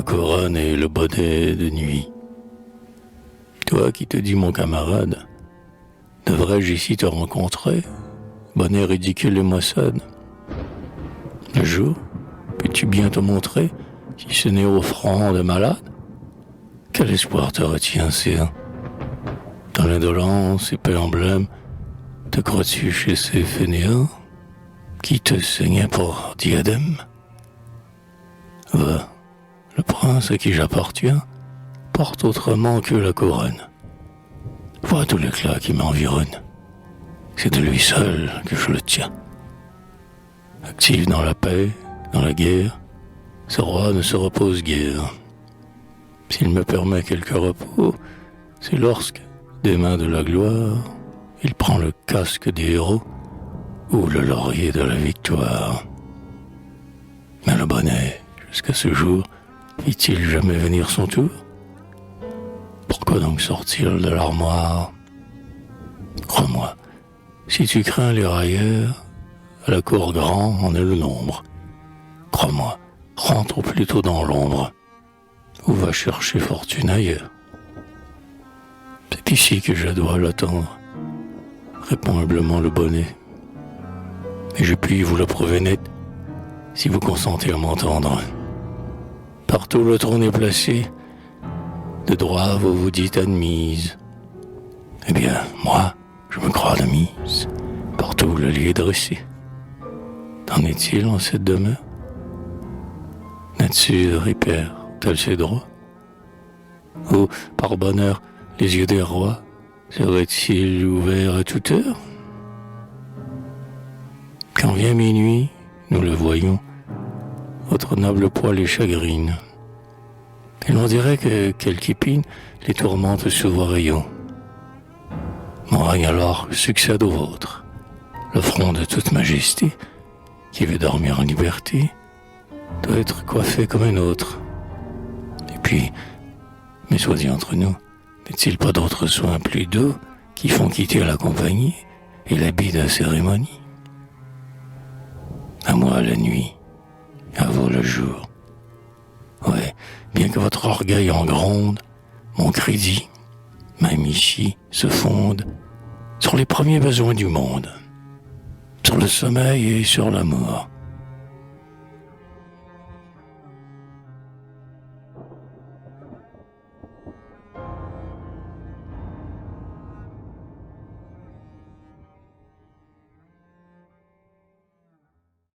la couronne et le bonnet de nuit. Toi qui te dis mon camarade, devrais-je ici te rencontrer, bonnet ridicule et maussade? Le jour, peux-tu bien te montrer, si ce n'est offrant de malade? Quel espoir te retient, sire? Dans l'indolence et peu emblème, te crois-tu chez ces fainéants qui te saignaient pour diadème? Va, le prince à qui j'appartiens porte autrement que la couronne. Vois tout l'éclat qui m'environne. C'est de lui seul que je le tiens. Actif dans la paix, dans la guerre, ce roi ne se repose guère. S'il me permet quelque repos, c'est lorsque, des mains de la gloire, il prend le casque des héros ou le laurier de la victoire. Mais le bonnet, jusqu'à ce jour, fit-il jamais venir son tour? Pourquoi donc sortir de l'armoire? Crois-moi, si tu crains les railleurs, à la cour grand en est le nombre. Crois-moi, rentre plutôt dans l'ombre, ou va chercher fortune ailleurs. C'est ici que je dois l'attendre, répond humblement le bonnet. Et je puis vous le prouver net, si vous consentez à m'entendre. Partout le trône est placé, de droit vous vous dites admise. Eh bien, moi, je me crois de mise, partout le lit est dressé. Qu'en est-il en cette demeure? Nature et père, tel ses droits? Ou, par bonheur, les yeux des rois seraient-ils ouverts à toute heure? Quand vient minuit, nous le voyons, votre noble poil les chagrine. Et l'on dirait que quelque épine les tourmente sous vos rayons. Mon règne alors succède au vôtre, le front de toute majesté, qui veut dormir en liberté, doit être coiffé comme un autre. Et puis, mais sois-y entre nous, n'est-il pas d'autres soins plus doux qui font quitter la compagnie et l'habit de la cérémonie? À moi la nuit, à vous le jour. Ouais, bien que votre orgueil en gronde, mon crédit, même ici, se fonde sur les premiers besoins du monde, sur le sommeil et sur l'amour.